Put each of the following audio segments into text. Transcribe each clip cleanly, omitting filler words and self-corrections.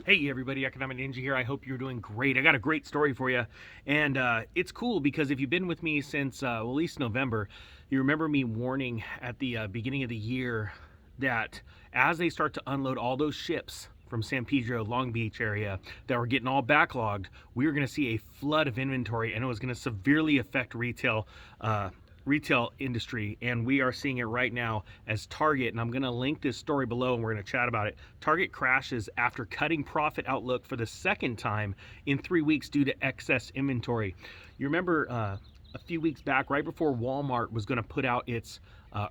Hey everybody, Economic Ninja here. I hope you're doing great. I got a great story for you. And it's cool because if you've been with me since at least November, you remember me warning at the beginning of the year that as they start to unload all those ships from San Pedro, Long Beach area that were getting all backlogged, we were going to see a flood of inventory and it was going to severely affect retail industry, and we are seeing it right now as Target, and I'm going to link this story below and we're going to chat about it. Target crashes after cutting profit outlook for the second time in 3 weeks due to excess inventory. You remember a few weeks back, right before Walmart was going to put out its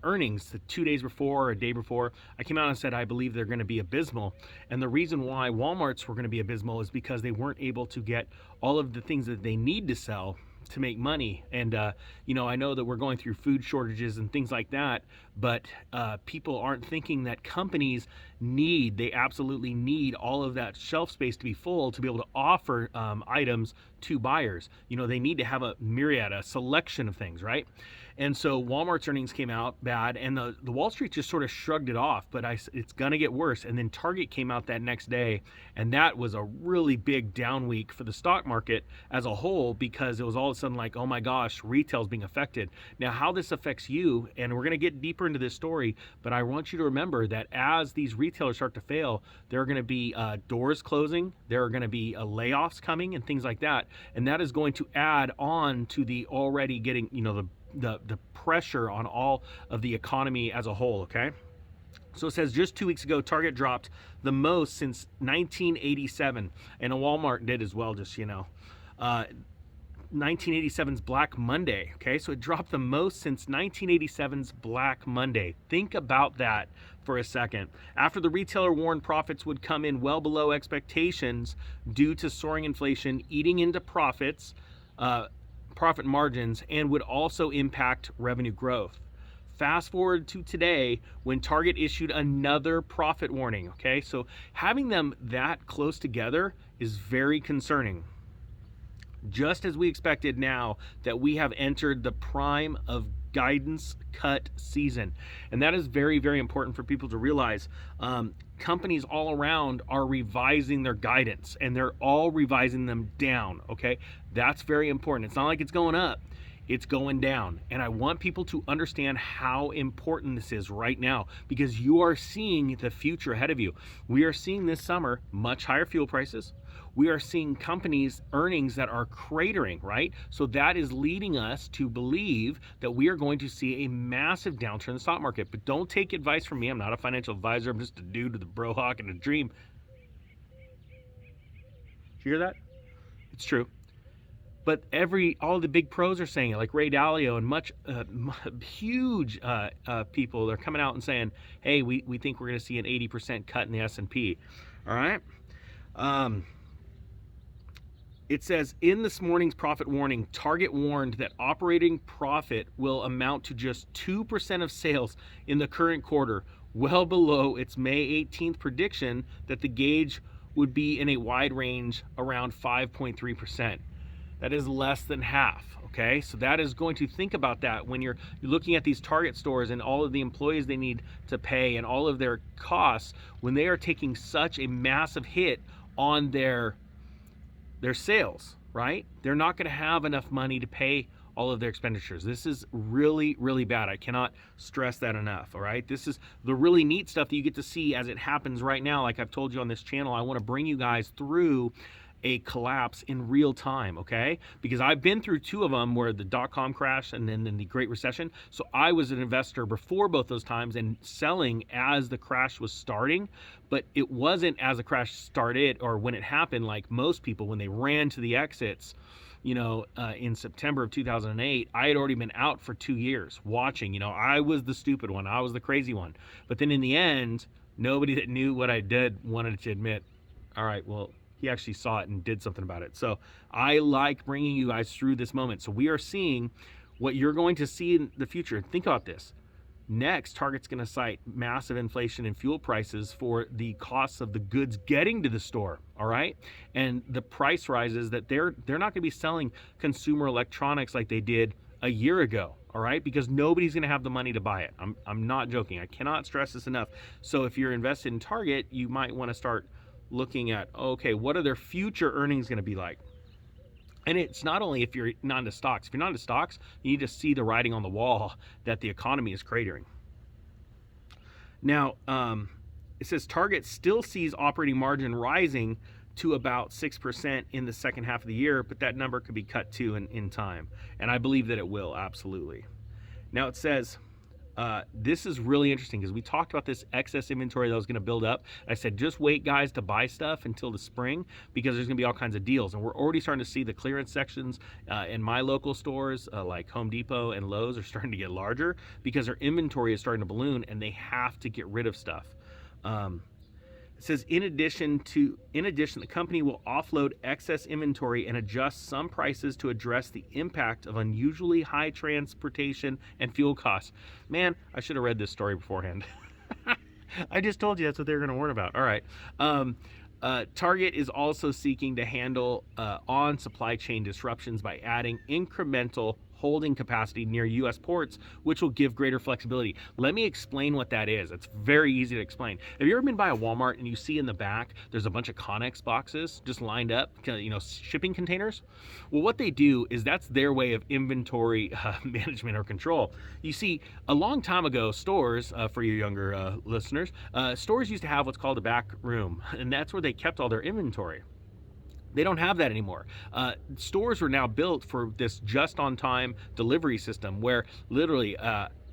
earnings, 2 days before or a day before, I came out and said I believe they're going to be abysmal. And the reason why Walmart's were going to be abysmal is because they weren't able to get all of the things that they need to sell to make money. And I know that we're going through food shortages and things like that, but people aren't thinking that companies they absolutely need all of that shelf space to be full to be able to offer items to buyers. They need to have a selection of things, right? And so Walmart's earnings came out bad, and the Wall Street just sort of shrugged it off, but it's gonna get worse. And then Target came out that next day, and that was a really big down week for the stock market as a whole, because it was all of a sudden like, oh my gosh, retail's being affected. Now, how this affects you, and we're gonna get deeper into this story, but I want you to remember that as these retailers start to fail, there are gonna be doors closing, there are gonna be layoffs coming and things like that, and that is going to add on to the already getting, the pressure on all of the economy as a whole, okay? So it says just 2 weeks ago, Target dropped the most since 1987, and Walmart did as well, just 1987's Black Monday, okay? So it dropped the most since 1987's Black Monday. Think about that for a second. After the retailer warned profits would come in well below expectations due to soaring inflation eating into profit margins, and would also impact revenue growth. Fast forward to today when Target issued another profit warning, okay? So having them that close together is very concerning. Just as we expected now that we have entered the prime of guidance cut season. And that is very, very important for people to realize. Companies all around are revising their guidance, and they're all revising them down, okay? That's very important. It's not like it's going up, it's going down. And I want people to understand how important this is right now, because you are seeing the future ahead of you. We are seeing this summer much higher fuel prices. We are seeing companies' earnings that are cratering, right? So that is leading us to believe that we are going to see a massive downturn in the stock market. But don't take advice from me. I'm not a financial advisor. I'm just a dude with a bro hawk and a dream. Did you hear that? It's true. But all the big pros are saying it, like Ray Dalio and huge people. They're coming out and saying, hey, we think we're going to see an 80% cut in the S&P. All right. It says in this morning's profit warning, Target warned that operating profit will amount to just 2% of sales in the current quarter, well below its May 18th prediction that the gauge would be in a wide range around 5.3%. That is less than half, okay? So that is going to think about that when you're looking at these Target stores and all of the employees they need to pay and all of their costs, when they are taking such a massive hit on their sales, right? They're not going to have enough money to pay all of their expenditures. This is really, really bad. I cannot stress that enough, all right? This is the really neat stuff that you get to see as it happens right now. Like I've told you on this channel, I want to bring you guys through a collapse in real time, okay? Because I've been through two of them, where the dot-com crash and then the Great Recession. So I was an investor before both those times and selling as the crash was starting, but it wasn't as the crash started or when it happened like most people when they ran to the exits. In September of 2008, I had already been out for 2 years watching. I was the stupid one. I was the crazy one. But then in the end, nobody that knew what I did wanted to admit, all right, well, he actually saw it and did something about it. So I like bringing you guys through this moment. So we are seeing what you're going to see in the future. Think about this. Next, Target's going to cite massive inflation in fuel prices for the costs of the goods getting to the store, all right? And the price rises that they're not going to be selling consumer electronics like they did a year ago, all right? Because nobody's going to have the money to buy it. I'm not joking. I cannot stress this enough. So if you're invested in Target, you might want to start looking at, okay, what are their future earnings going to be like? And it's not only if you're not into stocks. If you're not into stocks, you need to see the writing on the wall that the economy is cratering. Now, it says Target still sees operating margin rising to about 6% in the second half of the year, but that number could be cut too in time. And I believe that it will, absolutely. Now it says, this is really interesting because we talked about this excess inventory that was going to build up. I said, just wait, guys, to buy stuff until the spring because there's going to be all kinds of deals. And we're already starting to see the clearance sections in my local stores like Home Depot and Lowe's are starting to get larger because their inventory is starting to balloon and they have to get rid of stuff. It says, in addition, the company will offload excess inventory and adjust some prices to address the impact of unusually high transportation and fuel costs. Man, I should have read this story beforehand. I just told you that's what they were going to warn about. All right. Target is also seeking to handle on supply chain disruptions by adding incremental holding capacity near U.S. ports, which will give greater flexibility. Let me explain what that is. It's very easy to explain. Have you ever been by a Walmart and you see in the back there's a bunch of Connex boxes just lined up, shipping containers? Well, what they do is that's their way of inventory management or control. You see, a long time ago, stores, for your younger listeners, stores used to have what's called a back room, and that's where they kept all their inventory. They don't have that anymore. Stores are now built for this just-on-time delivery system where literally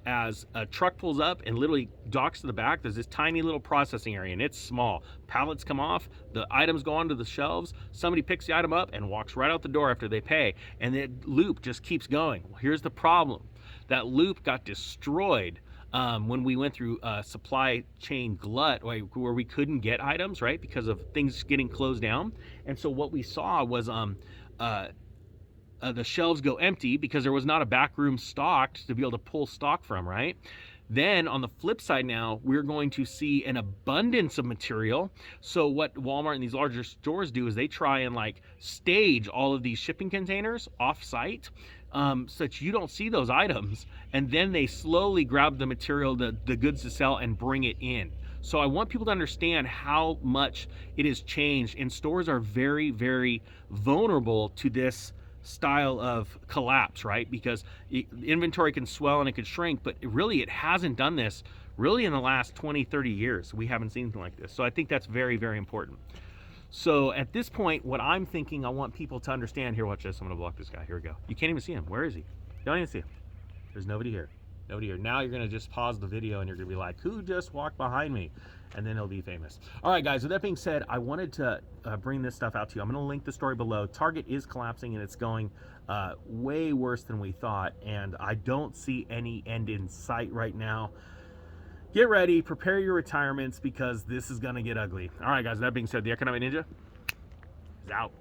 as a truck pulls up and literally docks to the back, there's this tiny little processing area and it's small. Pallets come off, the items go onto the shelves, somebody picks the item up and walks right out the door after they pay, and the loop just keeps going. Well, here's the problem. That loop got destroyed when we went through supply chain glut where we couldn't get items, right, because of things getting closed down. And so what we saw was the shelves go empty because there was not a back room stocked to be able to pull stock from, right? Then on the flip side now, we're going to see an abundance of material. So what Walmart and these larger stores do is they try and stage all of these shipping containers off site so that you don't see those items. And then they slowly grab the material, the goods to sell, and bring it in. So I want people to understand how much it has changed. And stores are very, very vulnerable to this style of collapse, right? Because inventory can swell and it can shrink, but it hasn't done this really in the last 20, 30 years. We haven't seen anything like this. So I think that's very, very important. So at this point, what I'm thinking, I want people to understand here. Watch this. I'm going to block this guy. Here we go. You can't even see him. Where is he? You don't even see him. There's nobody here. Nobody here. Now you're going to just pause the video and you're going to be like, who just walked behind me? And then he'll be famous. All right, guys, with that being said, I wanted to bring this stuff out to you. I'm going to link the story below. Target is collapsing and it's going way worse than we thought. And I don't see any end in sight right now. Get ready, prepare your retirements because this is going to get ugly. All right, guys, with that being said, the Economic Ninja is out.